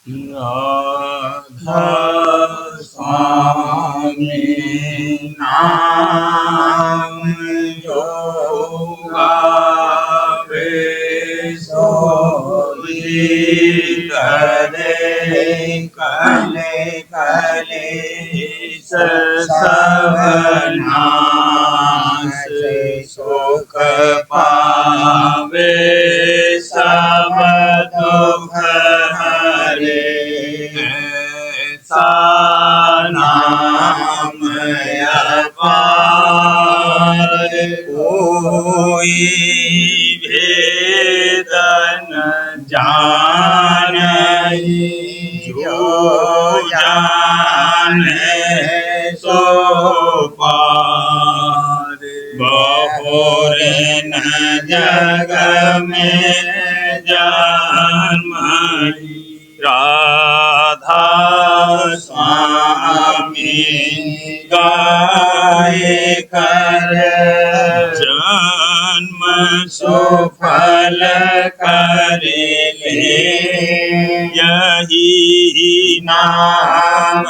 राधा स्वामी नाम जो गावे सोई करे कले कले सवनाश सुख पावे सब दुख हरे ऐसा नाम अपार कोई भेद न जाने जो जाने सो पार बहुरे न जग में जन्म राधा स्वामी गाए कर जन्म सुफल करे यही नाम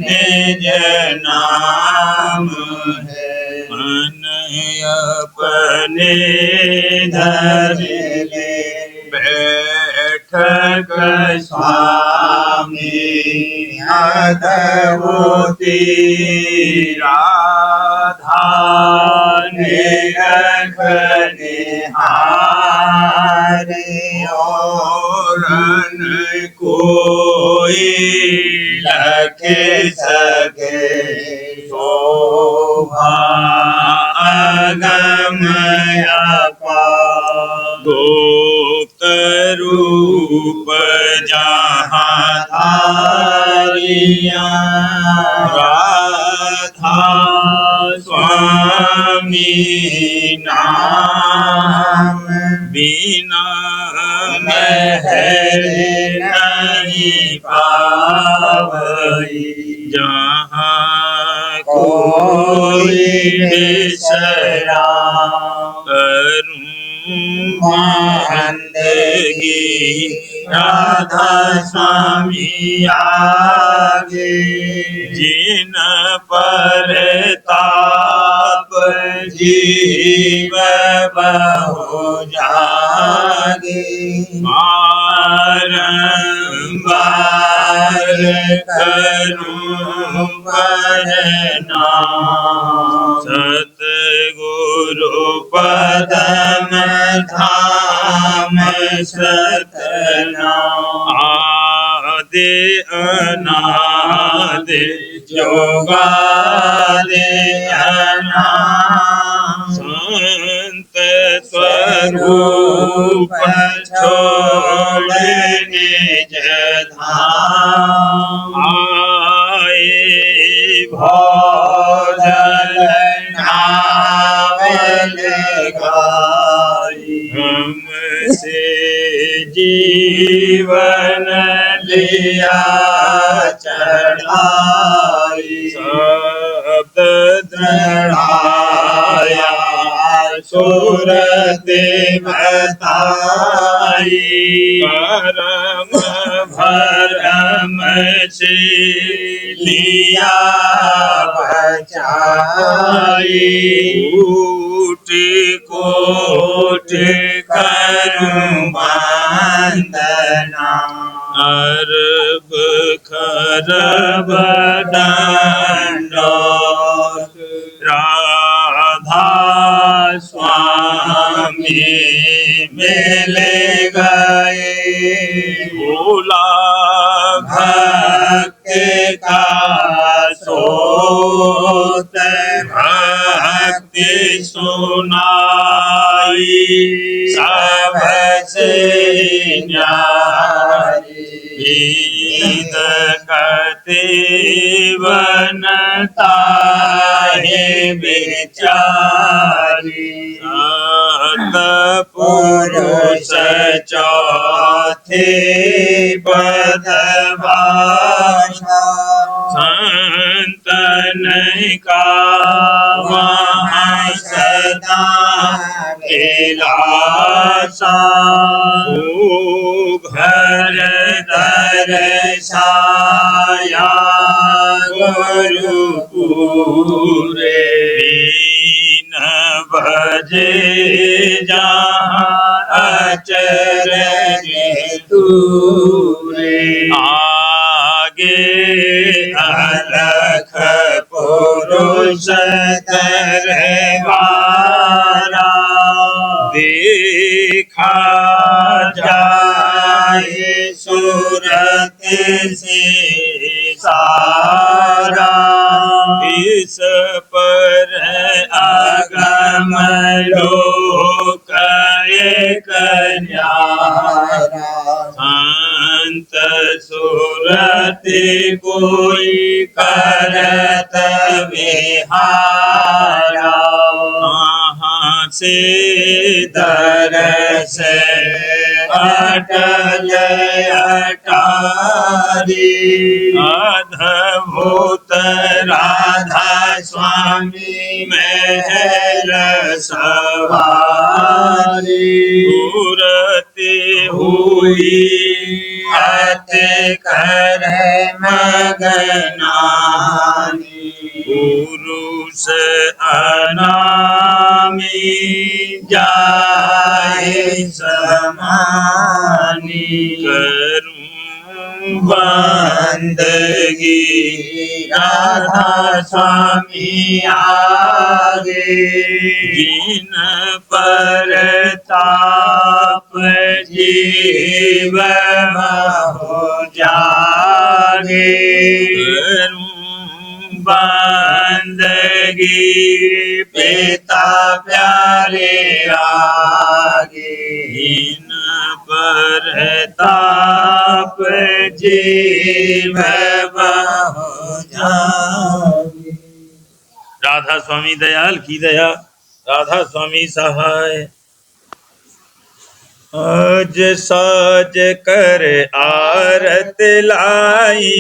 निज नाम है मन अपने धर ले बैठक स्वामी अधवती राधा ने रखने हारे और न कोई लखे सके शोभा अगमय अपार गुप्त रूप जहाँ धारिया राधा स्वामी नाम बिना महर नहीं पावई जहाँ कोई बिसरा करूं बंदगी राधा स्वामी आगे जिन पर ताप जीव बहु जागे बारंबार करूं पढ़ना सतगुरु पदम धाम सतना आदि अनादि जोगादि अनादि संत स्वरूप छोड़ निज धाम आए भोजन नावल गाई हमसे जीवन लिया चढ़ाई शब्द दृढ़ाया सुर देवताई परम भरम से लिया बचाई कोटि कोटि करूं वंदना अरब खरब दंडोत राधा स्वामी मिले गए भोला भक्त का सोत भक्ति सुनाई सबसे न्यारी वेद कते वनता है बेचारी सतपुरुष चौथे पदभाषा संतन का वहाँ सदा कैलासा घर दर्शाया गुरुपुरे दीन भजे जहाँ अचरज दूरे आगे अलख पुरुष दरबारा देखा जाए सूरत से सारा इस पर आगम लोक एक न्यारा अंत सूरत कोई करत विहारा से दरस अटल अटारी अद्भुत राधा स्वामी महल सवारी मूर्ति हुई अति कर मगनानी पुरुष अनामी जाए समानी करूं बंदगी राधा स्वामी आगे जिन पर ताप जीव हो जागे बंदगी पिता प्यारे आगे इन पर ताप जीव हो जागे। राधा स्वामी दयाल की दया, राधा स्वामी सहाय। आज साज कर आरत लाई,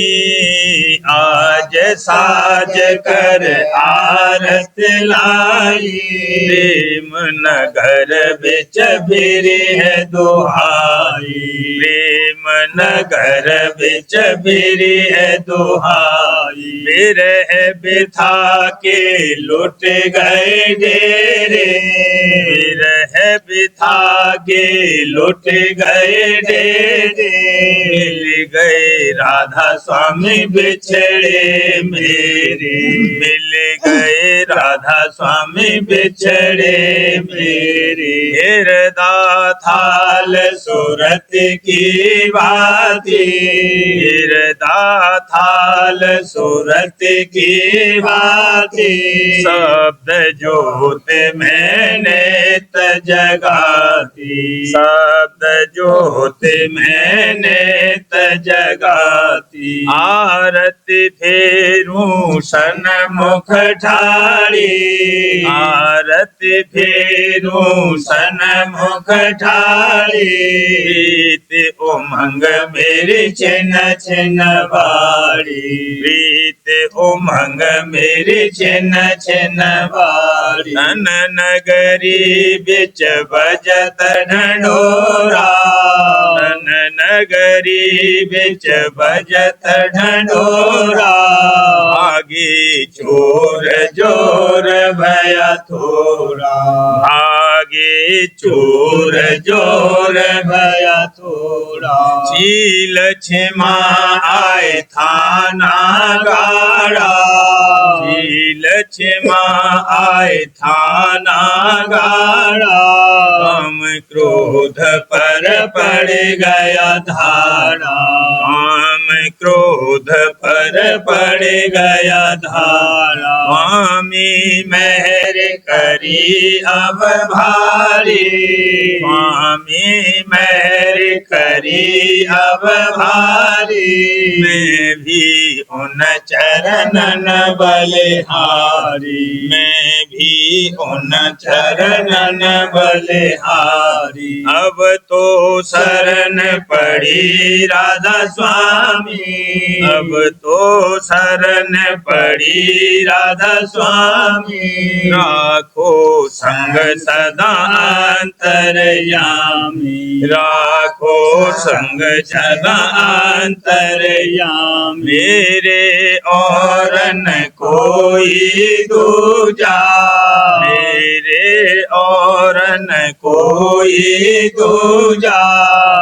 आज साज कर आरत लाई, प्रेम नगर बिच बिरे है दुहाई, प्रेम नगर बिच बिरे है दुहाई, बिरह बिथा के लुट गए डेरे, बिरह बिथा के लुट गए डेरे, मिल गए राधा स्वामी बिछड़े मेरे, मिल गए राधा स्वामी बिछड़े मेरे, हृदा थाल सूरत की बाती, हृदा थाल सूरत की बाती, शब्द जोत मैंने जगाती, शब्द ज्योत मैंने जगाती, आरती फेरूं सन्मुख ठाड़ी, आरती फेरूं सन्मुख ठाड़ी, प्रीत उमंग मेरी छिन छिन बाड़ी, प्रीत उमंग मेरी छिन छिन बाड़ी, धन नगरी बिच बजत ढंढोरा, धन नगरी बिच बजत ढंढोरा, आगे चोर जोर भया थोड़ा, आगे चोर जोर भया थोड़ा, शील क्षमा आए थाना गाड़ा, शील क्षमा आए थाना गाड़ा, काम क्रोध पर पड़ गया धारा, काम क्रोध पर पड़ गया धारा, स्वामी मेहर करी अब भारी, स्वामी मेहर करी अब भारी, मैं भी उन चरणन बलिहारी, मैं भी उन चरणन बलिहारी। अब तो शरण पड़ी राधा स्वामी, अब तो शरण पड़ी राधा स्वामी। राखो संग सदा अंतरयामी, राखो संग सदा अंतरयामी। मेरे और न कोई दूजा, मेरे और न कोई दूजा।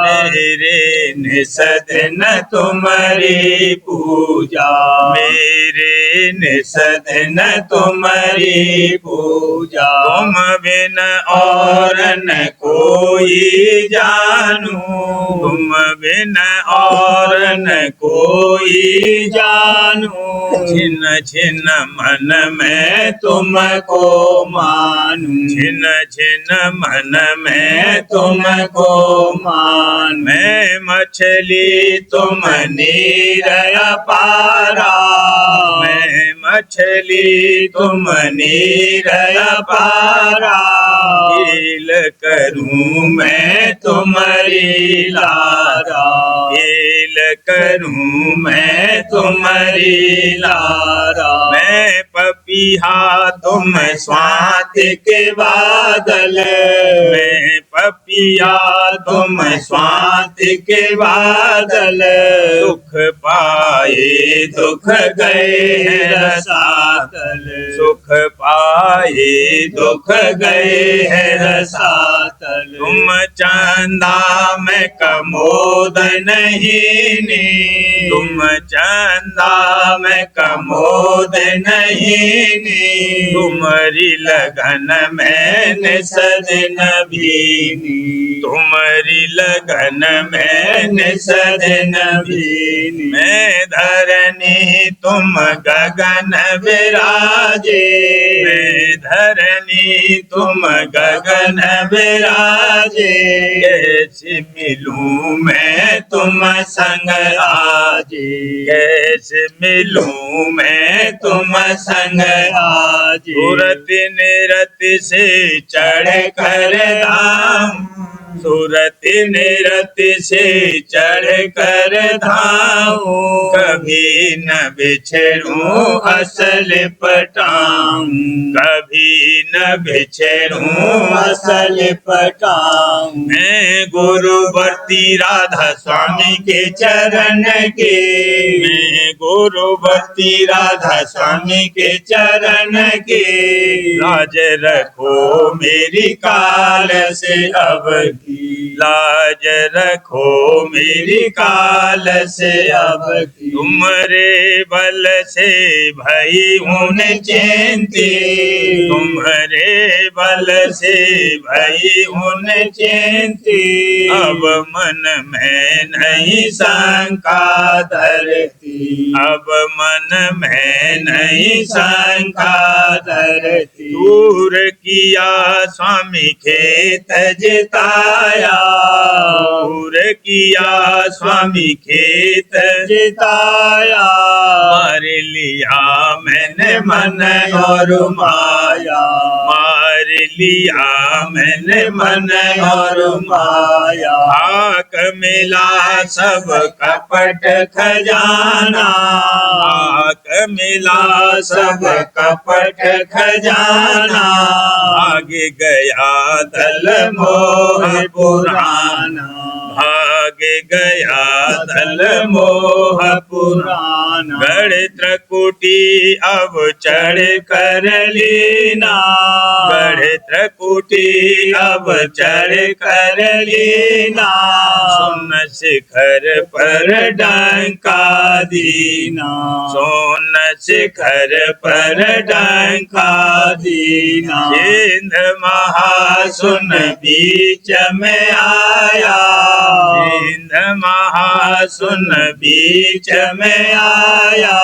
मेरे निस दिन तुम्हारी पूजा, मेरे निस दिन तुम्हारी पूजा। तुम बिन और न कोई जानू, तुम बिन और न कोई जानू। छिन छिन मन में तुमको मानू, छिन छिन मन में तुमको मान। मैं मछली तुम नीर अपारा, मैं मछली तुम नीर अपारा। कील करूं मैं तुम्हारी लारा, कील करूं मैं तुम्हारी लारा। मैं पपीहा तुम स्वात के बादल, मैं पपिया तुम स्वात के बादल। सुख पाए दुख गए रसातल, सुख पाए दुख गए रसातल। तुम चंदा में कमोद नहीं नी, तुम चंदा में कमोद नहीं नी। तुम्हारी लगन में निसदिन भीनी, तुम्हारी लगन में निसदिन भीनी। मैं धरनी तुम गगन विराजे, मैं धरनी तुम गगन विराजे। कैसे मिलूं मैं तुम संग आजे, कैसे मिलूं मैं तुम संग आजे। सूरत निरत से चढ़ कर धाम, सूरत निरत से चढ़ कर धाऊं। कभी न बिछड़ूं असल पटाऊं, कभी न बिछड़ूं असल पटाऊं। मैं गुरुवर्ती राधा स्वामी के चरण के, मैं गुरुवर्ती राधा स्वामी के चरण के। लाज रखो मेरी काल से अब की, लाज रखो मेरी काल से अब की। तुम्हारे बल से भई उन चिंती, तुम्हारे बल से भई उन चिंती। अब मन में नहीं शंका धरती, अब मन में नहीं शंका धरती। दूर किया स्वामी खेत जिताया, दूर किया स्वामी खेत जिताया। मार लिया मैंने मन और माया, मार लिया मैंने मन और माया। आक मिला सब कपट खजाना, आक मिला सब कपट खजाना। आगे गया दल मोह पुराना, भाग गया दल मोह पुराना। गढ़ त्रिकुटी अब चढ़ कर लीना, गढ़ त्रिकुटी अब चढ़ कर लीना। सुन शिखर पर डंका दीना, सुन शिखर पर डंका दीना। सिंध महासुन बीच में आया, सिंध महासुन बीच में आया। आया,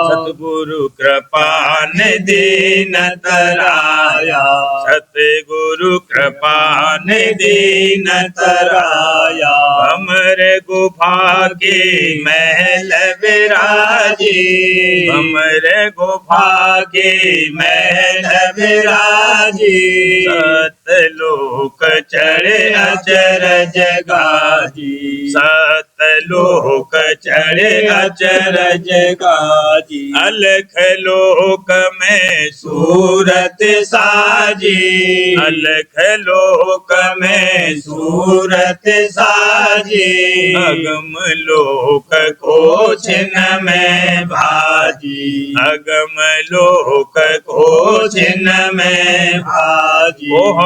सतगुरु कृपा ने दीन तराया, सतगुरु कृपा ने दीन तराया। हमरे गुफा के महल विराजी, हमरे गुफा के महल विराजी, सतलोक चढ़े अचरज गाजी, सतलोक चढ़े अचरज गाजी। अलख लोक में सूरत साजी, अलख लोक में सूरत साजी, अगम लोक को छिन्न में भाजी, अगम लोक को छिन्न में भाजी। ओह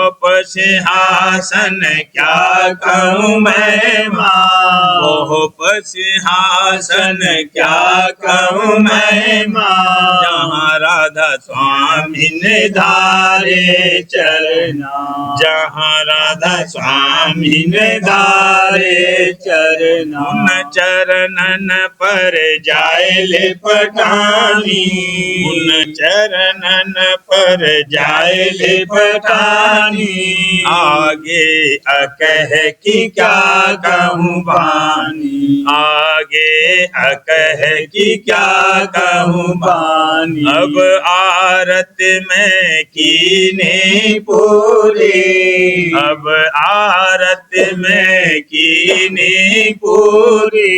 सिंहासन क्या कहूँ मैं माँ, ओह सिंहासन क्या कहूँ मैं माँ। जहाँ राधा स्वामी ने धारे चरना, जहाँ राधा स्वामी ने धारे चरना, उन चरणन पर जाए लिपटानी, उन चरणन पर जाए लिपटानी। आगे अकह की क्या कहूँ बानी, आगे अकह की क्या कहूँ बानी। अब आरत में कीने पूरी, अब आरत में कीने पूरी।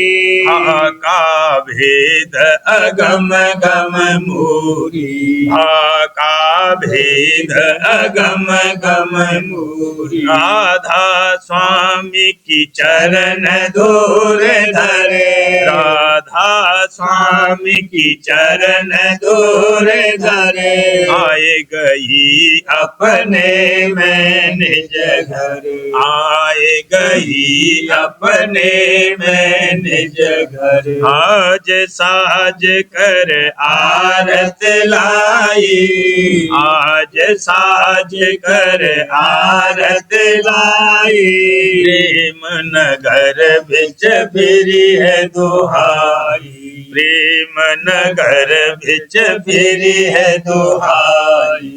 का भेद अगम गम मूरी, का भेद अगम गम मूरी। राधा स्वामी की चरण धूल धरे, राधा स्वामी की चरण धूल धरे। आए गई अपने में निज घर, आए गई अपने में निज घर। आज साज कर आरत लाई, आज साज कर आरत लाई। प्रेम नगर बिच फिरी है दुहाई, प्रेम नगर बिच फिरी है दुहाई।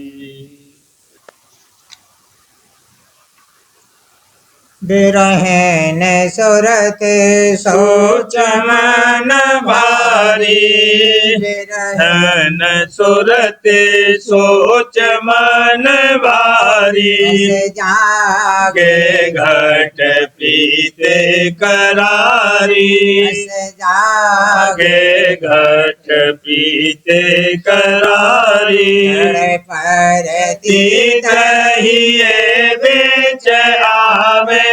बिरहन सुरते सोच मन भारी, बिरहन सुरते सोच मन भारी। जागे घट पीते करारी, जागे घट पीते करारी। पर तीत ही बेच आवे,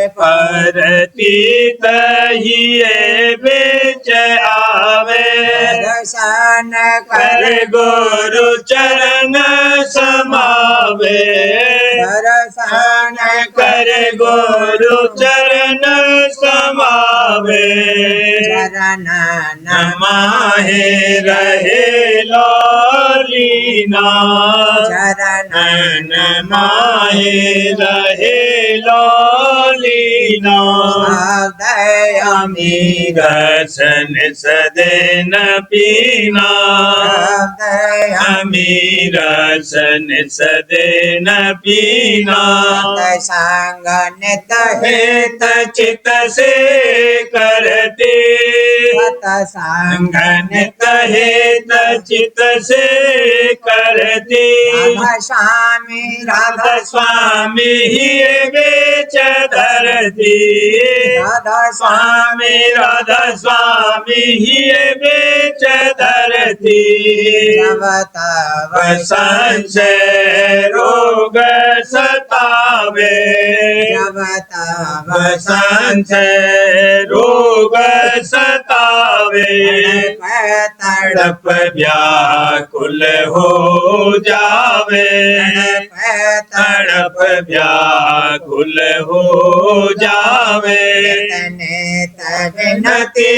पर तीत ही बेच आवे। दर्शन कर गुरु चरण समावे, दर्शन कर गुरु चरण समावे। चरण नमाहे रहे लौलीना, चरण नमाहे रहे लौलीना। अमी दर्शन सदैन पीना, अमीर सन सदैन पीना। संगन हेत चित से करते, संगन हेत चित से करते। राधा स्वामी राधा स्वामी ही बेच धरती, राधा स्वामी राधा स्वामी ही बेच धरती। जब तब संशय रोग सतावे, जब तब संशय रोग सतावे। तड़प तड़प व्याकुल हो जावे, तड़प व्याकुल हो जावे। तने तब विनती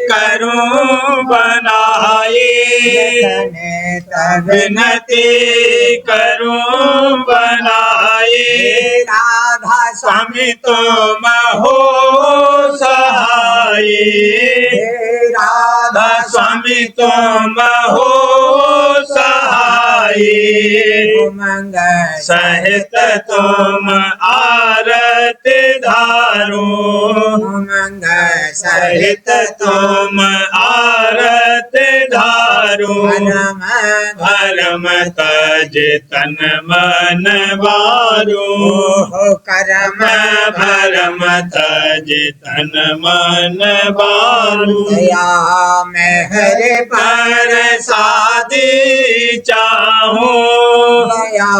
करूं बनाई, तने तब विनती करूं बनाई। राधा स्वामी तुम हो सहाई, तुम हो सहाय, उमंग सहित तुम आरत धारो, उमंग सहित तुम आरत धारो, परम भरम तज तन मन वारो, हो करम भरम तज तन मन वारो, दया मेहर पर सादी चाहूं, दया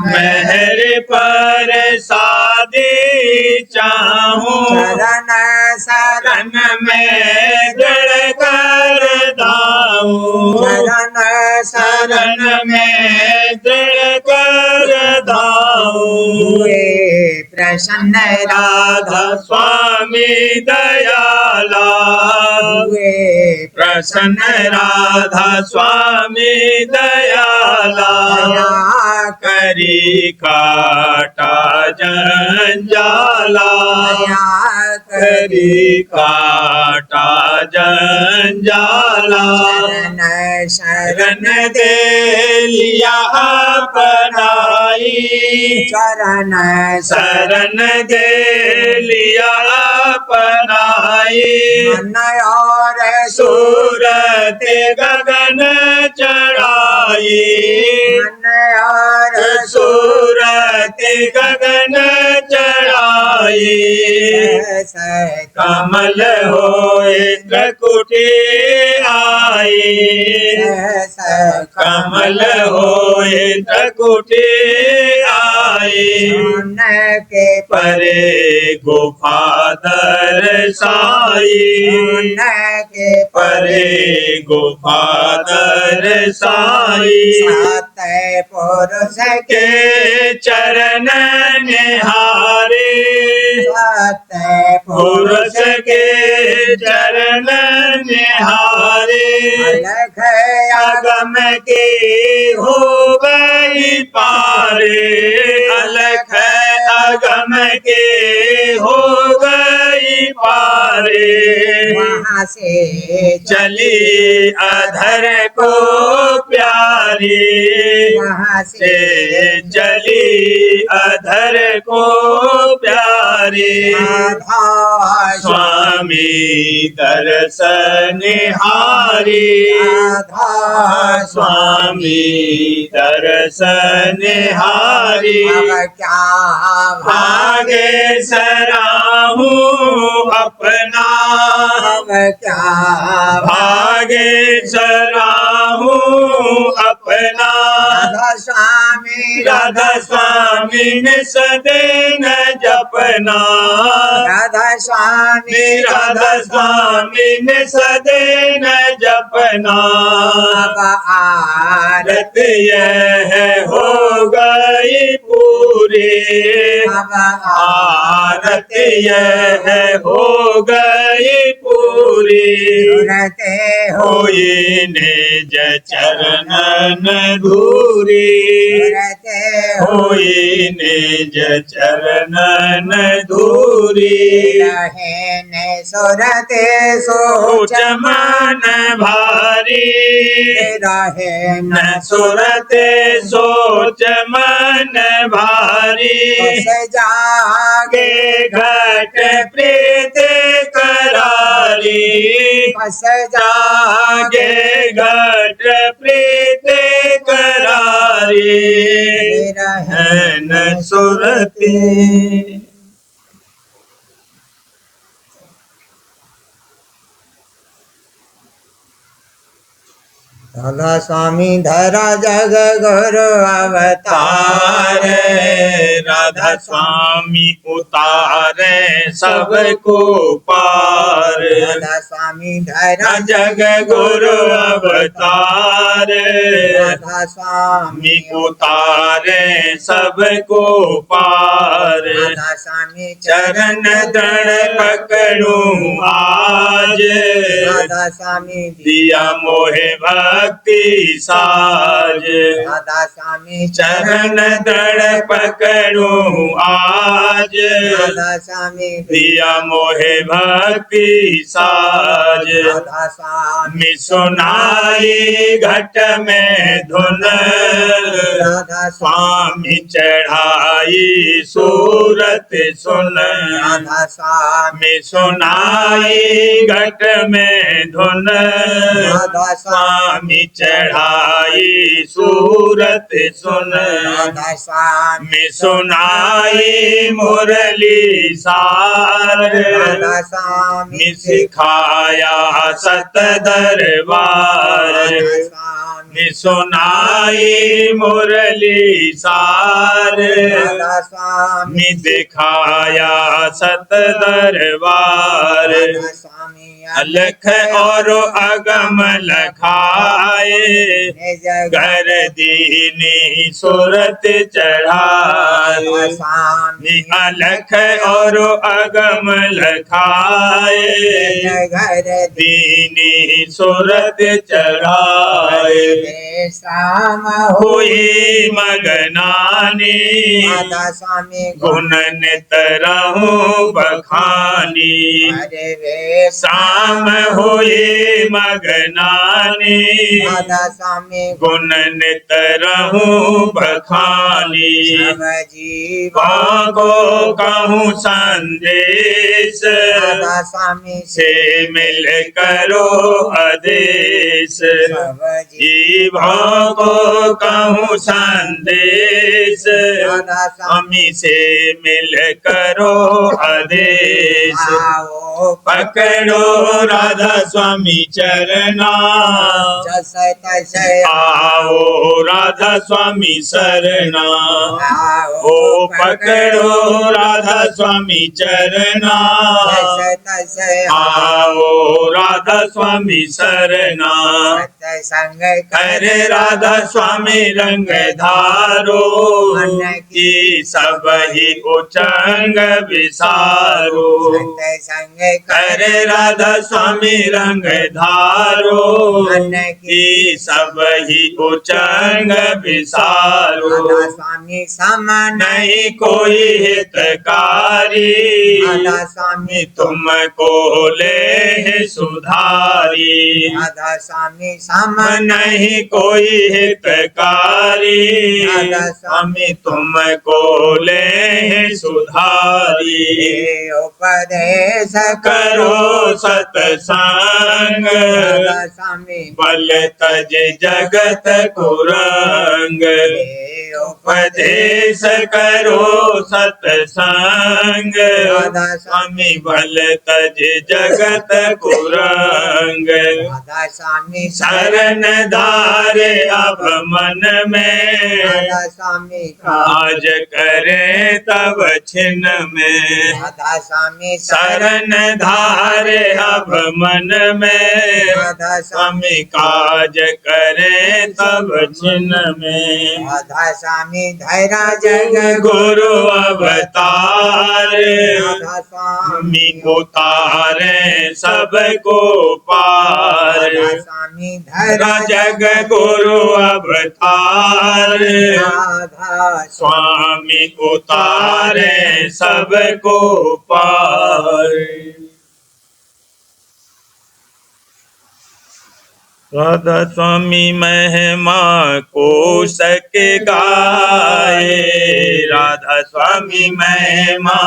मेहर पर सादी चाहूं, चरण शरण शरण में दृढ़ कर दाऊं, चरण शरण शरण में दृढ़ कर दाऊं। हुए प्रसन्न राधा स्वामी दयाला, हुए प्रसन्न राधा स्वामी दयाला, दया करी काटा जंजाला, दया करी काटा जंजाला, शरण शरण शरण दे लिया अपनाई, शरण शरण दे लिया अपनाई, मन और सूरत गगन चढ़ाई, मन और सूरत गगन चढ़ाई, कमल होए त्रकुटी आई, कमल होए त्रकुटी आई, के परे गुफा दरसाई, के परे गुफा दरसाई, सात पुरुष के चरण निहारे, सात पुरुष के चरण निहारे, अलग अगम के हो गई पारे, अलख अगम के हो गई पारे, वहाँ से चली अधर को प्यारी, वहाँ से चली अधर को प्यारी, राधा स्वामी दर्शन हारी, राधा स्वामी दर्शन हारी, अब क्या भागे सराहू अपना, अब क्या भागे सराहू अपना, राधा स्वामी ने सदैन जपना, राधा स्वामी राधा ने सदैन जपना, अब आरत यह हो गई पूरी, अब आरत यह हो गई पूरी, सुरते हो होई निज चरणन धूरी, सुरते हो होई निज चरणन धूरी, रहे ने सुरते सोच सोच मन भारी, रहे न सुरते सोच मन भारी, बस जागे के घट प्रीत करारी, बस जागे घट प्रीत करारी, है न सुरती। राधा स्वामी धरा जग गुरु अवतार, राधा स्वामी उतारे सबको पार, राधा स्वामी धरा जग गुरु अवतार, राधा स्वामी उतारे सबको पार, राधा स्वामी चरण दृढ़ पकड़ूं आज, राधा स्वामी दिया मोहे भक्ति साज। राधा स्वामी चरण दृढ़ पकड़ूं आज, राधा स्वामी दिया मोहे भक्ति साज। राधा स्वामी सुनाई घट में धुन, राधा स्वामी चढ़ाई सूरत सुन। राधा स्वामी सुनाई घट में धुन, राधा स्वामी चढ़ाई सूरत सुन। राधा स्वामी सुनाई मुरली सार, राधा स्वामी सिखाया सत दरबार। राधा स्वामी सुनाई मुरली सार, राधा स्वामी दिखाया सत दरबार। राधा स्वामी अलख और अगम लखाए, निज कर दीनी सूरत चढ़ाए। राधा स्वामी अलख और अगम लखाए, घर दीनी सूरत चढ़ाए। शाम हुई मगनानी, राधा स्वामी गुण नित रहूं बखानी। हरे वे शाम हुई मगनानी, राधा स्वामी गुण नित रहूं बखानी। सब जीवा को कहूँ संदेश, राधा स्वामी से मिल करो आदेश। सब जीवा जीवों को कहूँ संदेश, राधा स्वामी स्वामी से मिल करो आदेश। आओ पकड़ो राधा स्वामी चरना, जैसे तैसे आओ राधा स्वामी शरणा। आओ ओ पकड़ो राधा स्वामी चरना, जैसे तैसे आओ राधा स्वामी शरणा। सत्य संग करे राधा स्वामी रंग धारो, की सब ही उचंग विसारो। सत्य संग करे राधा स्वामी रंग धारो, की सब ही उचंग विसारो। राधा स्वामी समान नहीं कोई हितकारी, राधा स्वामी तुमको ले सुधारी। राधा स्वामी समान नहीं कोई हितकारी, राधा स्वामी तुमको ले सुधारी। उपदेश करो सतसंग, राधा स्वामी बल तज जगत कुरंग। उपदेश करो सतसंग, राधा स्वामी बल तज जगत कुरंग। राधा स्वामी शरण धारे अब मन में, राधा स्वामी आज करे तब छिन में। राधा स्वामी शरण धारे अब मन में, राधा स्वामी काज करे तब छिन में। राधा स्वामी धैर्य जग गुरु अवतार, राधा स्वामी स्वामी उतारे सबको पार। राधा स्वामी तेरा धैर्य जग गुरु अवतार, राधा स्वामी उतारे सबको पार। राधा स्वामी महिमा कोशक गाए, राधा स्वामी महिमा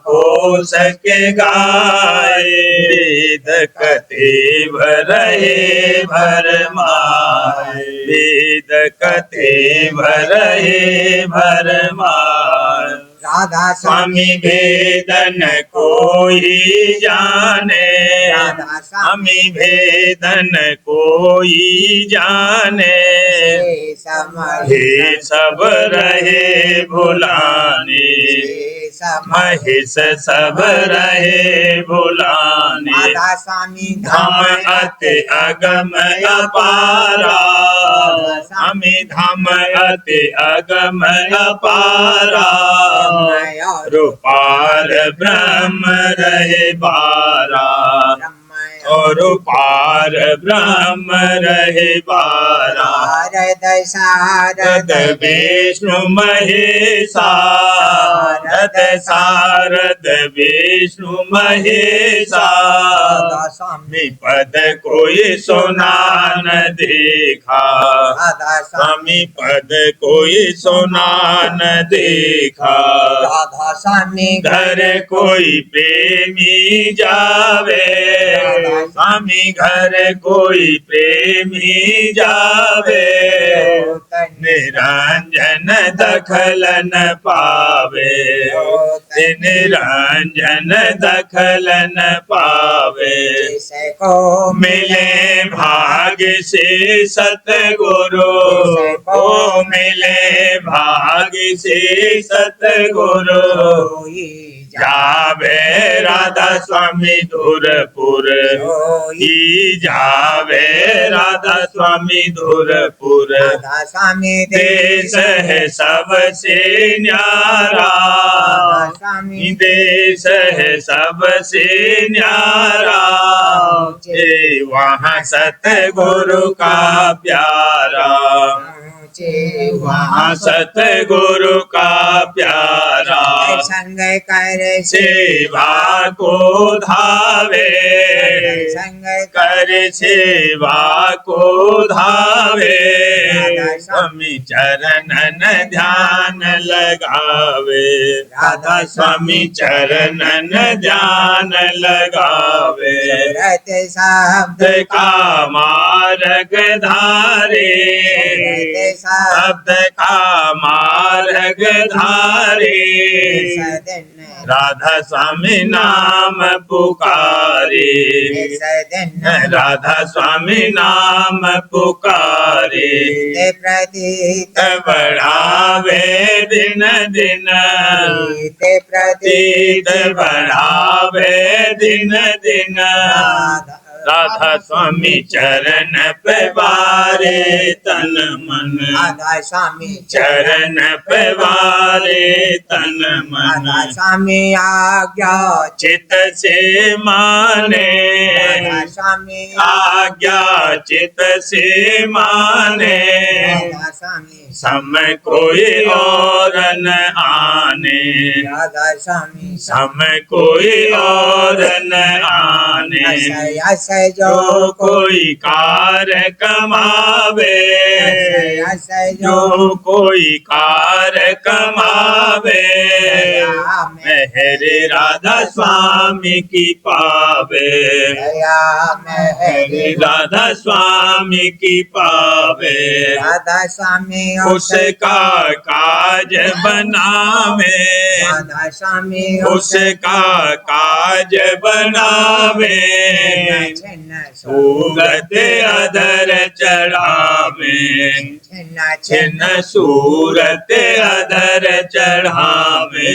कोशक गाए। वेद कथे भरहे भरमाए, वेद कथे भरहे भरमाए। राधा स्वामी भेदन कोई जाने, राधा स्वामी भेदन कोई जाने। हे सब रहे भुलाने, महेश सब रहे भुलाने। राधा स्वामी धाम अति अगम अपारा, स्वामी धाम अति अगम अपारा। रूपाल ब्रह्म रहे बारा, और पार ब्रह्म रहे बारा शारद शारद विष्णु महेशा शारद विष्णु महेशा राधा स्वामी पद कोई सुना न देखा राधा स्वामी पद कोई सुना न देखा राधा स्वामी घर कोई प्रेमी जावे स्वामी घर कोई प्रेमी जावे निरंजन दखल न पावे निरंजन दखल न पावे को मिले भाग्य से सतगुरु को मिले भाग्य से सतगुरु जावे राधा स्वामी धुरपुर ही जावे राधा स्वामी धुरपुर राधा स्वामी देश है सबसे न्यारा स्वामी देश है सबसे न्यारा वहाँ सतगुरु का प्यारा वहाँ सतगुरु का प्यारा संग कर सेवा को धावे संग कर सेवा को धावे स्वामी चरणन ध्यान लगावे राधा स्वामी चरणन ध्यान लगावे शब्द का मार्ग धारे शब्द का मार्ग धारे राधा स्वामी नाम पुकारे राधा स्वामी नाम पुकारे प्रतीत बढ़ावे दिन दिन प्रतीत बढ़ावे दिन दिन राधा स्वामी चरण पे वारे तन मन राधा स्वामी चरण पे वारे तन मन राधा स्वामी आज्ञा चित से माने राधा स्वामी आज्ञा चित से माने राधा स्वामी समय कोई और न आने राधा स्वामी समय कोई और न आने यश जो कोई कार कमावे जो कोई कार कमावे मेहरे राधा स्वामी की पावे मेहरे राधा स्वामी की पावे राधा स्वामी उसका काज बनावे राधा स्वामी उसका काज बनावे सूरत अधर चढ़ावे छिन्न सूरत अधर चढ़ावे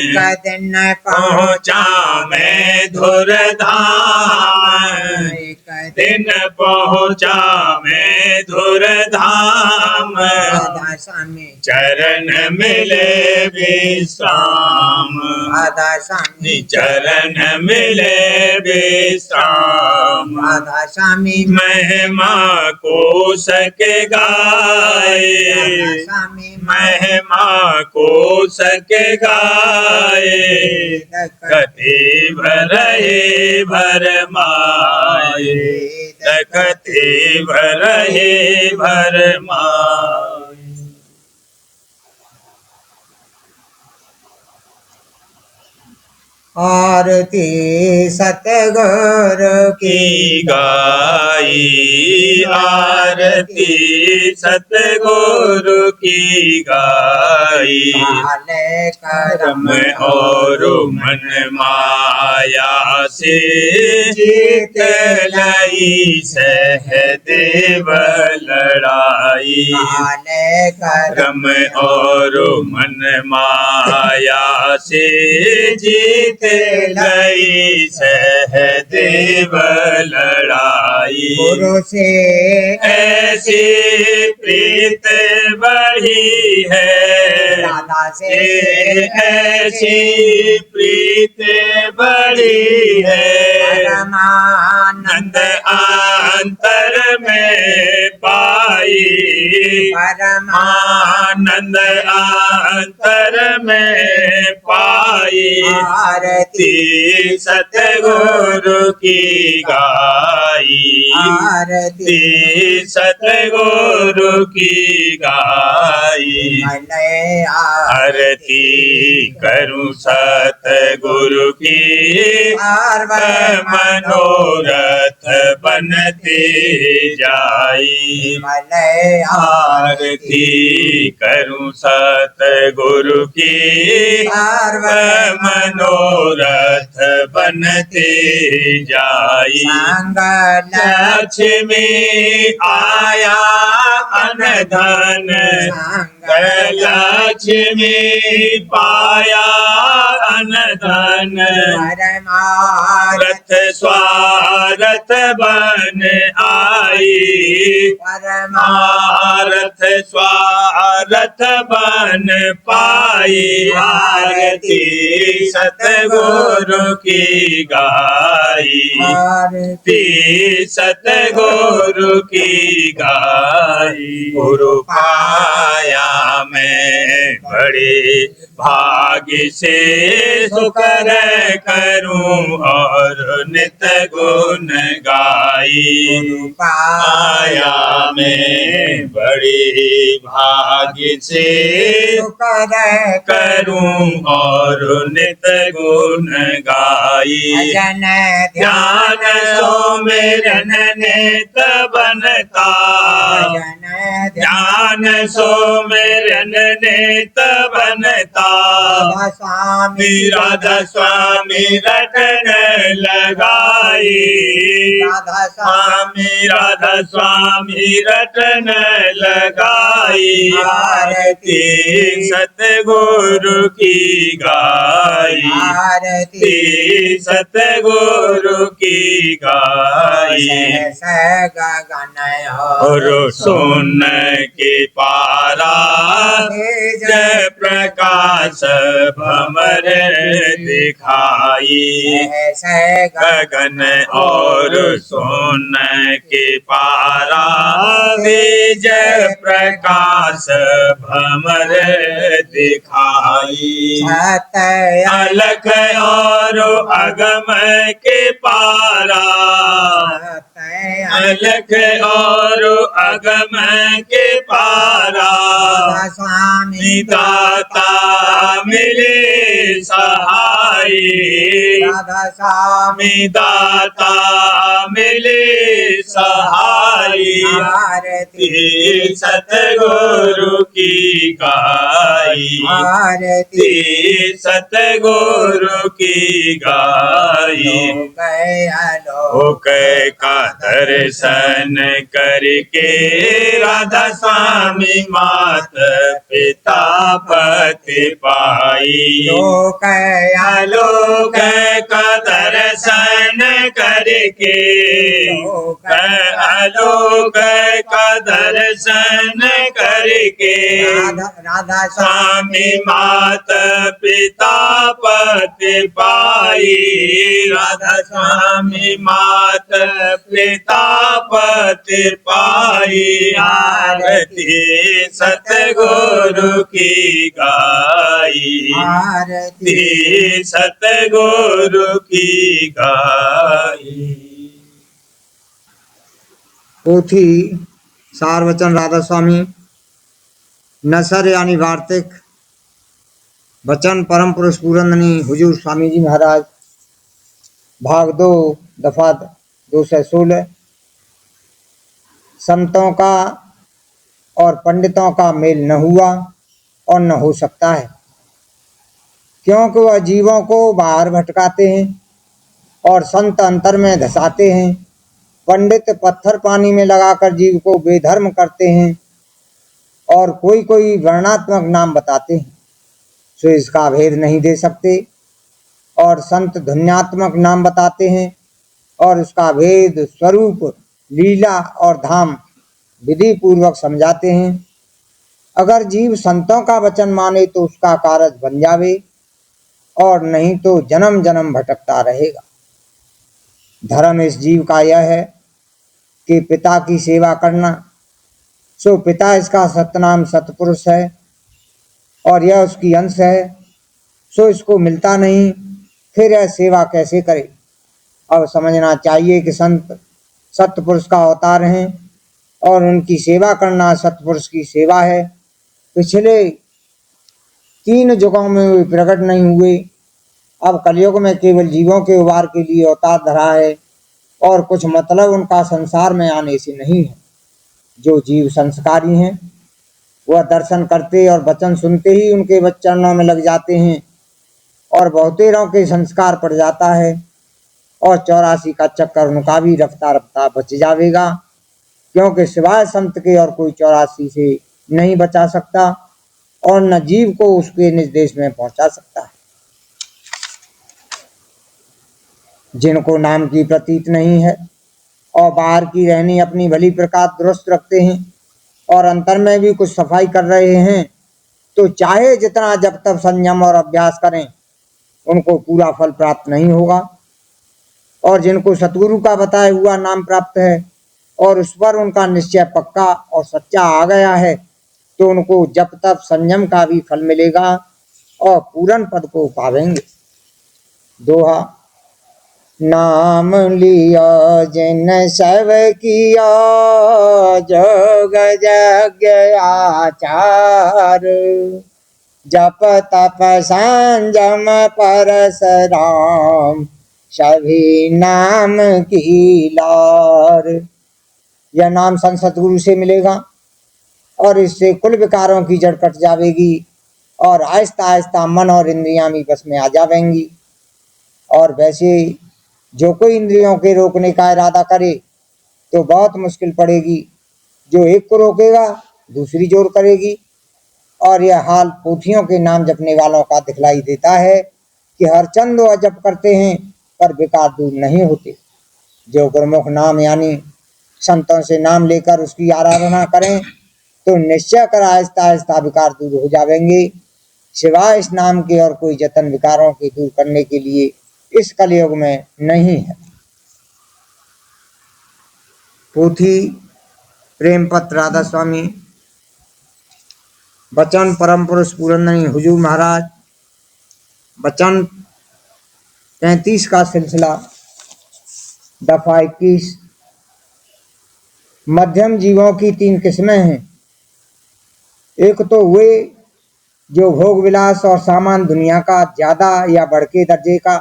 पहुँचा मैं धुर धाम दिन पहुँचा मैं धुर धाम चरण मिले विश्राम राधा स्वामी चरण मिले विश्राम राधा स्वामी महिमा को सके गाए स्वामी महिमा को सके गाए कति भरहे भर माए कति भरहे भर माए आरती सतगुरु की गाई आरती सतगुरु की गाई काले कर्म कर्म और मन माया से जीत लाई सहदेव लड़ाई काले कर्म कर्म और मन माया से जीत गई सहदेव लड़ाई गुरु से ऐसी प्रीत बढ़ी है राधा से ऐसी प्रीत ते बड़ी है परमानंद अंतर में पाई परमानंद अंतर में पाई आरती सतगुरु की गाई आरती सतगुरु की गाई मने आरती करूं सतगुरु की सर्व मनोरथ बनते जाई मने आरती करूं सतगुरु की सर्व मनोरथ बनते जाई संग लक्ष्मी आया अनधन लक्ष्मी पाया अनधन परमारथ रथ स्वारथ बन आई परमारथ रथ स्वारथ बन पाई आरती सतगुरु की गाई आरती सतगुरु की गाई गुरु पाया मैं बड़े भाग्य से शुक्र करूं और नित गुण गाई पाया मैं बड़े भाग्य से करूं और नित गुण गाई भजन ध्यान सुमिरन नित बनता ध्यान सुमिरन नित बनता स्वामी राधा स्वामी रटन लगाई राधा राधा स्वामी रटन लगाई आरती सतगुरु की गाई आरती सतगुरु की गाई गगन और सुन के पारा जय प्रकाश भमर दिखाई गगन और सुन के पारा जय प्रकाश भमर दिखाई अलख और अगम के पारा अलख और अगम के पारा स्वामी दाता मिले सहाय राधा स्वामी दाता मिले सहाय आरती सतगुरु की गाई आरती सतगुरु की गाई लोक का दर्शन करके राधा स्वामी मात पिता पति पाई लोक लोक का दर्शन करके लोक का दर्शन करके राधा स्वामी मात पिता पति पाई राधा स्वामी मात पिता पति पाई आरती सतगुरु की गाई आरती सतगुरु की गाई। पोथी सार वचन राधा स्वामी नसर यानी वार्तिक वचन परम पुरुष पूरंदनी हुजूर स्वामी जी महाराज भाग 2 दफा 216। संतों का और पंडितों का मेल न हुआ और न हो सकता है, क्योंकि वह जीवों को बाहर भटकाते हैं और संत अंतर में धसाते हैं। पंडित पत्थर पानी में लगाकर जीव को बेधर्म करते हैं और कोई कोई वर्णात्मक नाम बताते हैं, सो इसका भेद नहीं दे सकते। और संत ध्वन्यात्मक नाम बताते हैं और उसका भेद स्वरूप लीला और धाम विधि पूर्वक समझाते हैं। अगर जीव संतों का वचन माने तो उसका कारज बन जावे और नहीं तो जन्म जन्म भटकता रहेगा। धर्म इस जीव का यह है कि पिता की सेवा करना। सो पिता इसका सतनाम सतपुरुष है और यह उसकी अंश है। सो इसको मिलता नहीं, फिर यह सेवा कैसे करे। अब समझना चाहिए कि संत सतपुरुष का अवतार हैं और उनकी सेवा करना सतपुरुष की सेवा है। पिछले 3 युगों में वे प्रकट नहीं हुए, अब कलयुग में केवल जीवों के उबार के लिए अवतार धरा है और कुछ मतलब उनका संसार में आने से नहीं है। जो जीव संस्कारी हैं वह दर्शन करते और वचन सुनते ही उनके चरणों में लग जाते हैं और बहुतेरों के संस्कार पड़ जाता है और 84 का चक्कर उनका भी रफ्ता रफ्ता बच जाएगा, क्योंकि सिवाय संत के और कोई 84 से नहीं बचा सकता और न जीव को उसके निज देश में पहुंचा सकता है। जिनको नाम की प्रतीत नहीं है और बाहर की रहनी अपनी भली प्रकार दुरुस्त रखते हैं और अंतर में भी कुछ सफाई कर रहे हैं, तो चाहे जितना जब तक संयम और अभ्यास करें उनको पूरा फल प्राप्त नहीं होगा। और जिनको सतगुरु का बताया हुआ नाम प्राप्त है और उस पर उनका निश्चय पक्का और सच्चा आ गया है, तो उनको जब तक संयम का भी फल मिलेगा और पूर्ण पद को पावेंगे। दोहा। नाम लिया जिन सब किया जोग यज्ञ आचार, जप तप संयम परशुराम सभी नाम की लार। यह नाम संत सतगुरु से मिलेगा और इससे कुल विकारों की जड़ कट जाएगी और आहिस्ता आहिस्ता मन और इंद्रियां भी बस में आ जाएंगी। और वैसे जो कोई इंद्रियों के रोकने का इरादा करे तो बहुत मुश्किल पड़ेगी। जो एक को रोकेगा दूसरी जोर करेगी। और यह हाल पोथियों के नाम जपने वालों का दिखलाई देता है कि हर चंद व जप करते हैं पर विकार दूर नहीं होते। जो गुरमुख नाम यानी संतों से नाम लेकर उसकी आराधना करें तो निश्चय कर आहिस्ता आहिस्ता विकार दूर हो जाएंगे। सिवाय इस नाम के और कोई जतन विकारों के दूर करने के लिए इस कलयुग में नहीं है। पोथी प्रेमपत्र राधा स्वामी। वचन परम पुरुष पूरनदनी हुजूर महाराज। वचन 33 का सिलसिला दफा 21। मध्यम जीवों की 3 किस्में हैं। एक तो वे जो भोग विलास और सामान दुनिया का ज्यादा या बढ़ के दर्जे का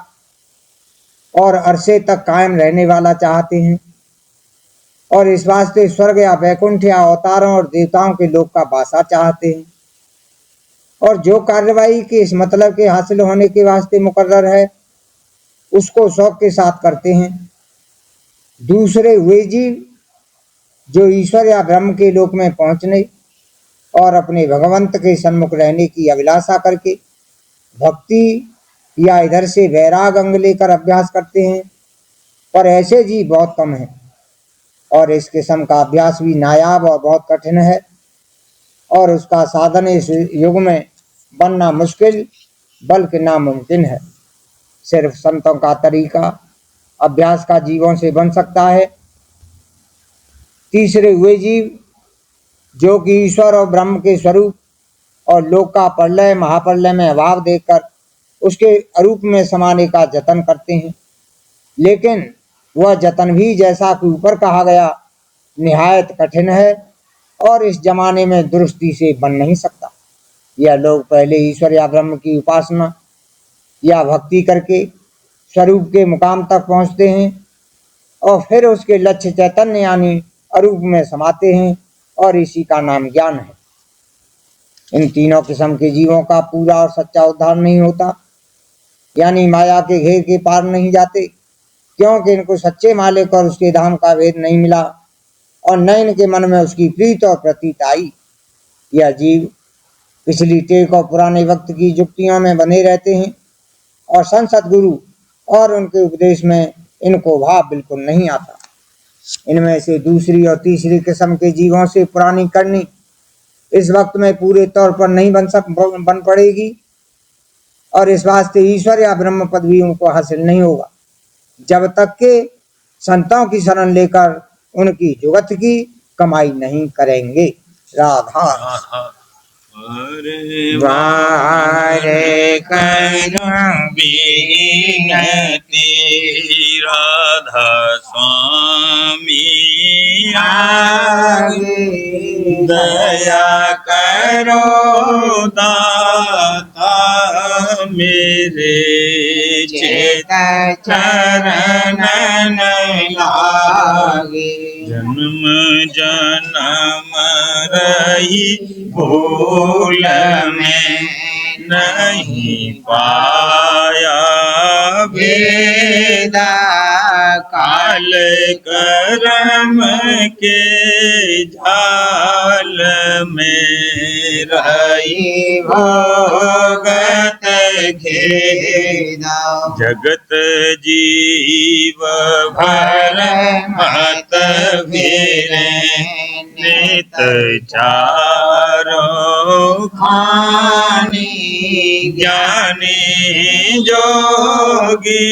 और अरसे तक कायम रहने वाला चाहते हैं और इस वास्ते स्वर्ग या वैकुंठ या अवतारों और देवताओं के लोक का वासा चाहते हैं और जो कार्यवाही के इस मतलब के हासिल होने के वास्ते मुकर्रर है उसको शौक के साथ करते हैं। दूसरे वे जीव जो ईश्वर या ब्रह्म के लोक में पहुंचने और अपने भगवंत के सन्मुख रहने की अभिलाषा करके भक्ति या इधर से वैराग अंग लेकर अभ्यास करते हैं, पर ऐसे जीव बहुत कम हैं और इस किस्म का अभ्यास भी नायाब और बहुत कठिन है और उसका साधन इस युग में बनना मुश्किल बल्कि नामुमकिन है। सिर्फ संतों का तरीका अभ्यास का जीवों से बन सकता है। तीसरे वे जीव जो कि ईश्वर और ब्रह्म के स्वरूप और लोक का प्रलय महाप्रलय में अभाव देखकर उसके अरूप में समाने का जतन करते हैं, लेकिन वह जतन भी जैसा कि ऊपर कहा गया निहायत कठिन है और इस जमाने में दुरुस्ती से बन नहीं सकता। यह लोग पहले ईश्वर या ब्रह्म की उपासना या भक्ति करके स्वरूप के मुकाम तक पहुंचते हैं और फिर उसके लक्ष्य चैतन्य यानी अरूप में समाते हैं और इसी का नाम ज्ञान है। इन तीनों किस्म के जीवों का पूरा और सच्चा उद्धार नहीं होता, यानी माया के घेर के पार नहीं जाते, क्योंकि इनको सच्चे मालिक और उसके धाम का भेद नहीं मिला और न इनके मन में उसकी प्रीत और प्रतीत आई। यह जीव पिछली टेक और पुराने वक्त की युक्तियों में बने रहते हैं और संत सद्गुरु और उनके उपदेश में इनको भाव बिल्कुल नहीं आता। इनमें से दूसरी और तीसरी किस्म के जीवों से पुरानी करनी इस वक्त में पूरे तौर पर नहीं बन पड़ेगी और इस वास्ते ईश्वर या ब्रह्म पद भी उनको हासिल नहीं होगा जब तक के संतों की शरण लेकर उनकी जुगत की कमाई नहीं करेंगे। राधा वारे करूं बिनती राधा स्वामी आगे दया करो दाता मेरे चेत चरणन लागे जन्म जन्म रही भूल में नहीं पाया वेदा काल करम के झाल में रही भोगत खेदा जगत जीव भर मत फिरे नित चारों खानी ज्ञानी जोगी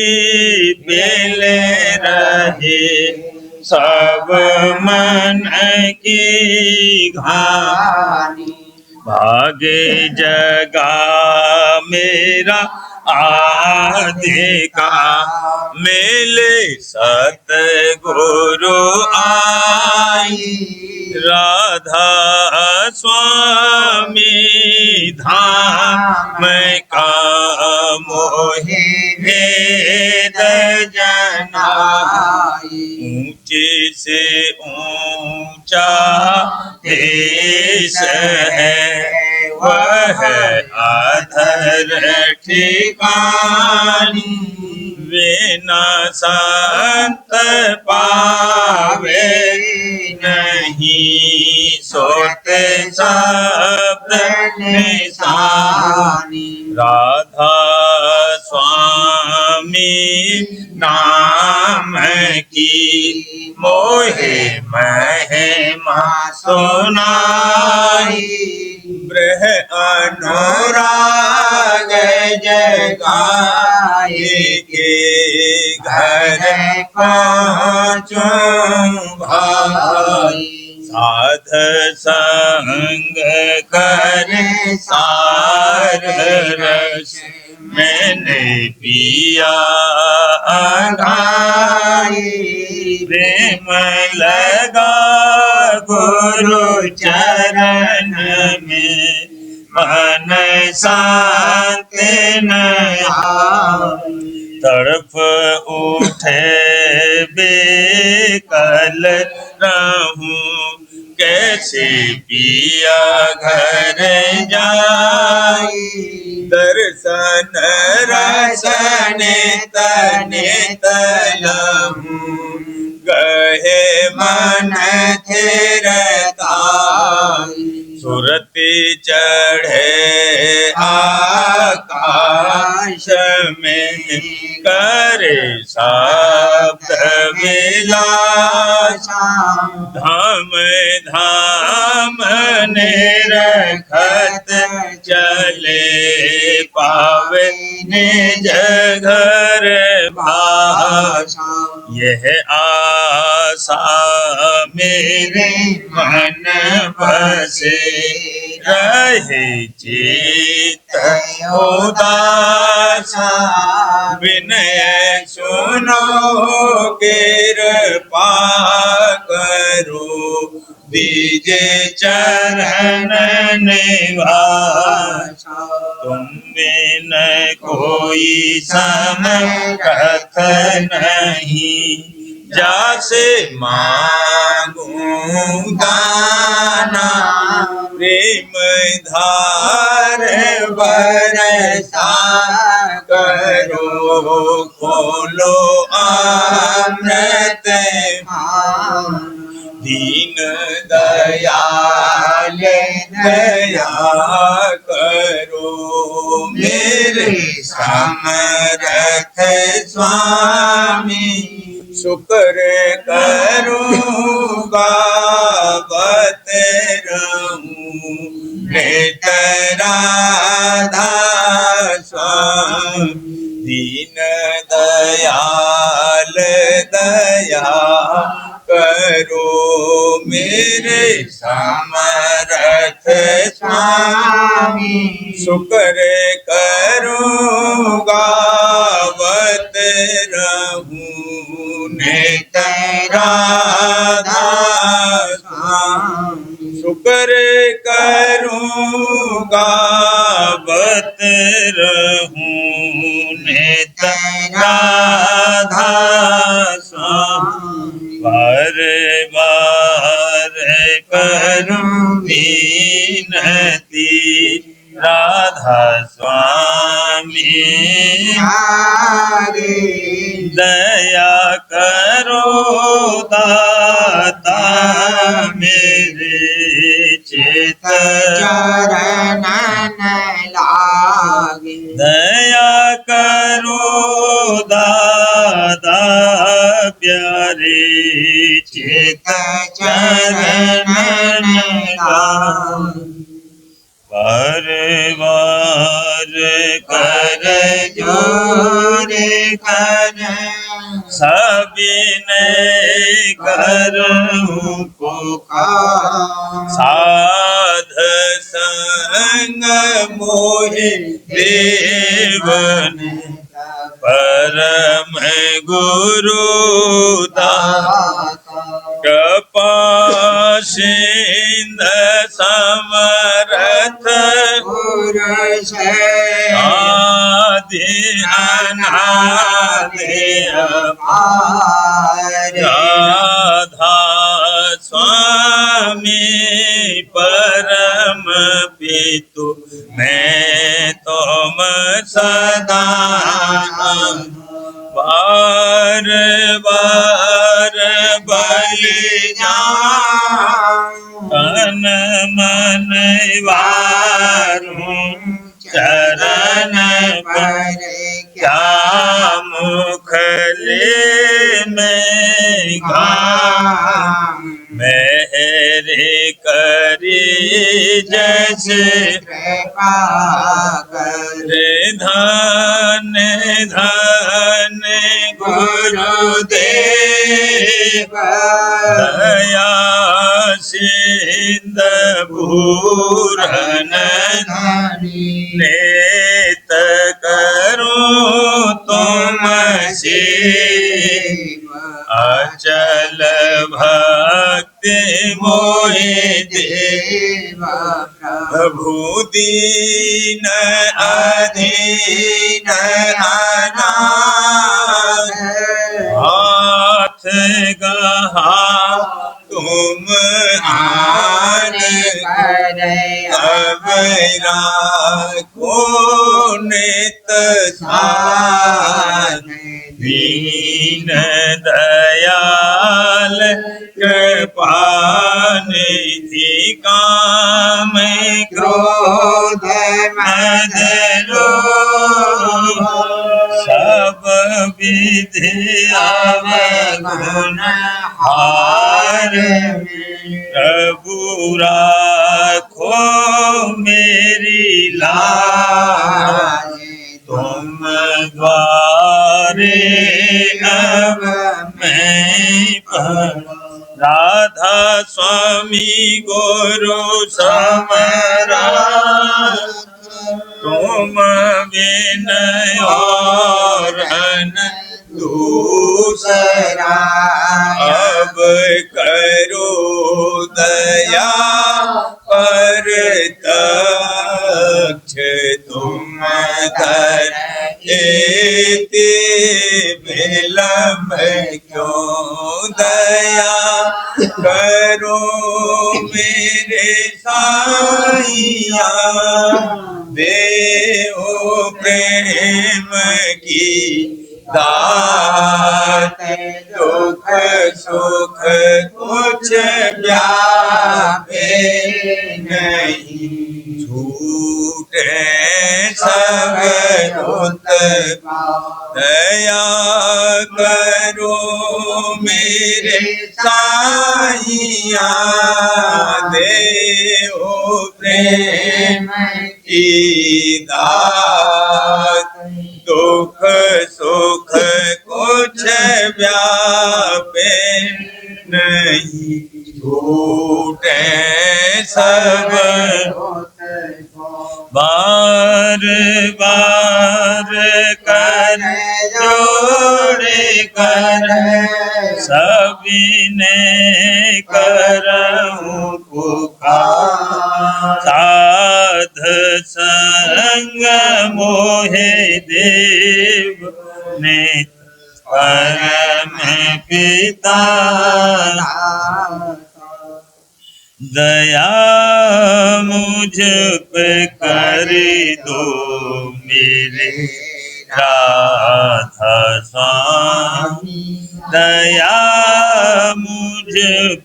मिले रहे सब मन की घानी भागे जगा मेरा आदि का मेले सतगुरु आई राधा स्वामी धाम का मोहे वेद जनाई ऊंचे से ऊंचा देश है वह आधर ठिकानी बिना संत पावे नहीं सोते शब्द निशानी राधा स्वामी नाम की मोहे महिमा सुनाई ब्रह अनुराग जगाए के घर पहुँचूं भाई साध संग कर सार रस मैंने पिया अंगाई प्रेम लगा गुरु चरण में मन शांत न तड़प उठे बेकल रहूं कैसे पिया घर जाई दर्शन रसन तने तलहूं गहे मन थिरताई सुरति चढ़े आकाश में करे शब्द विलासा धाम धाम निरखत चले पावे निज घर भाषा यह आशा मेरे मन बसे रहे चित उदासा विनय सुनो कृपा करो दीजे चरण निवासा तुम बिन कोई समकथ नहीं जासे मांगूं दाना प्रेम धार बरसा करो खोलो अमृत दीन दयाल दया करो मेरे समरथ स्वामी शुक्र करूँगा बत रहूं नित राधा स्वामी दया करो मेरे समर्थ स्वामी। शुक्र करूँ गावत रहूं नित राधा स्वामी। शुक्र करूँ गावत रहूं नित राधा स्वामी। बार बार करूं विनती राधा स्वामी आगे। दया करो दाता मेरे चित चरण लागे। दया करो दाता प्यारे चित चरण लागे। बार बार कर जोर कर सबिने करूं पुकार। साध संग मोहि देवन परम गुरु दाता। कृपा सिंध समर्थ पुरुष आदि अनादि अपार। राधा स्वामी परम पितु मैं तुम सदा। बार बार बलि जाऊं तन मन वारूं चरण पर क्या मुख ले मैं गाऊं। मेरे करी जैसे कृपा कर। धन धन गुरुदेव दया सिंध पूरन धनी। नेत करूं तुम सेवा अचल भक्ति मोहि देवा। प्रभु दीन अधीन अनाथ हाथ गहा तुम आन कर। अब राखो नित साथ दीन दयाल कृपानिधि। काम क्रोध मद लोभ सब विधि अवगुण हार। प्रभु राखो मेरी लाज तुम द्वारे अब मैं पड़ा। राधा स्वामी गुरु समरा तुम बिन और दूसरा। अब करो दया पर तक्ष तुम कर एते विलम्ब क्यों। दया करो मेरे साईया देओ प्रेम की दात। दुख सुख कुछ व्यापे नहीं छूटे सब उत्पात। दया करो मेरे साईया देओ प्रेम की दात। दुख सुख कुछ व्यापे छूटे सब बार बार कर जोड़े कर सभी करऊं पुकार साध संग मोहे देव ने परम पिता दया मुझ पे कर दो मेरे राधा स्वामी दया मुझ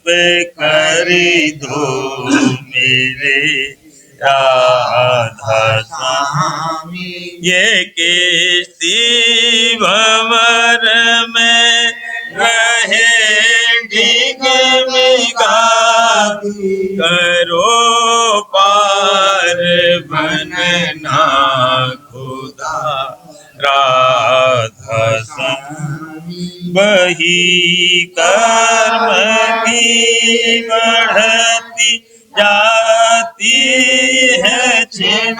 पे कर दो मेरे राधा स्वामी ये किसी भंवर में रहे डिग करो पार बनना खुदा राधा स्वामी वही कर्म की बढ़ती जाती है छिन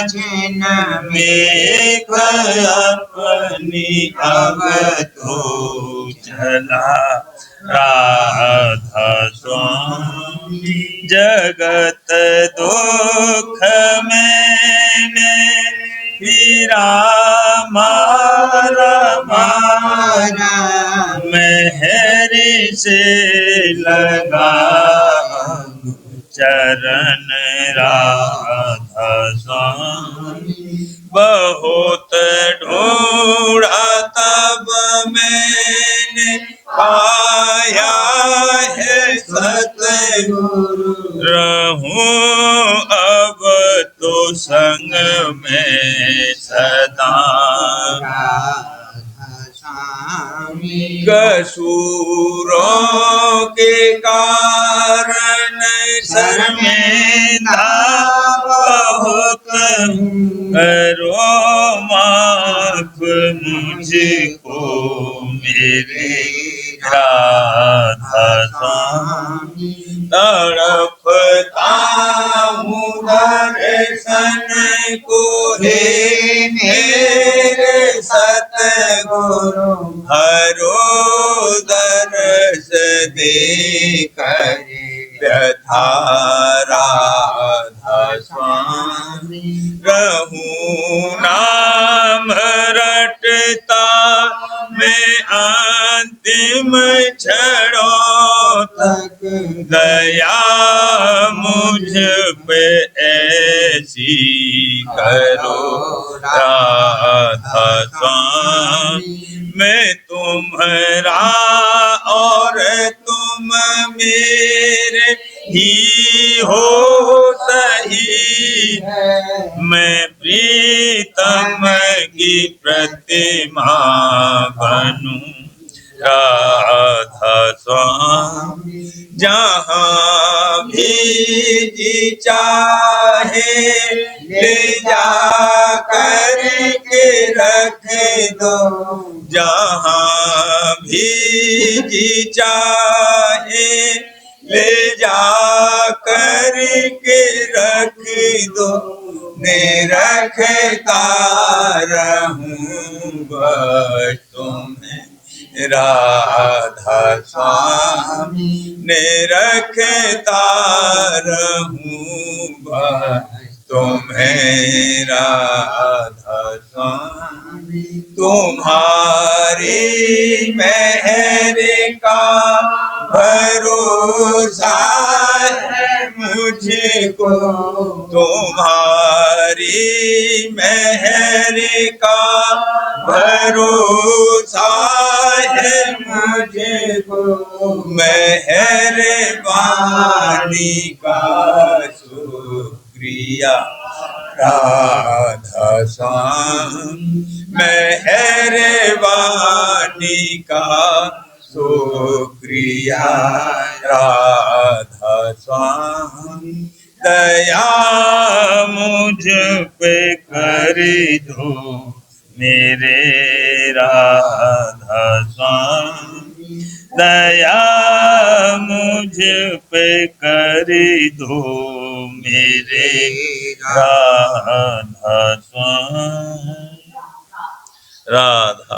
छिन में अपनी अब तो चला राधा स्वामी जगत दुख मैंने फिरा मारा मेहर से लगा चरण राधा स्वामी बहुत ढूंढा तब मैंने पाया है सतगुरु रहूं अब तो संग में सदा कसूरों के कारण शर्मिंदा बहुत करो माफ मुझको मेरे राधा स्वामी तड़पता हूँ दर्शन को हे मेरे सतगुरु हरो दर्श दे कर व्यथा राधा स्वामी रहूं नाम रटता मैं अंतिम क्षणों तक दया मुझ पे ऐसी करो राधा स्वामी मैं तुम्हारा और तुम मेरे ही हो सही मैं प्रीतम की प्रतिमा बनूं राधा स्वामी जहाँ भी जी चाहे ले जा कर के रख दो जहाँ भी जी चाहे ले जा कर के रख दो मैं रखता रहूं बस तुम्हें राधा स्वामी ने रखता रहूं बस तुम्हें राधा स्वामी तुम्हारी मेहर का भरोसा है मुझको तुम्हारी मेहर का भरोसा है मुझको मेहरबानी का शुक्रिया राधा स्वामी मेहरबानी का शुक्रिया राधा स्वामी दया मुझ पे कर दो मेरे राधा स्वामी दया मुझ पे कर दो मेरे राधा स्वामी राधा।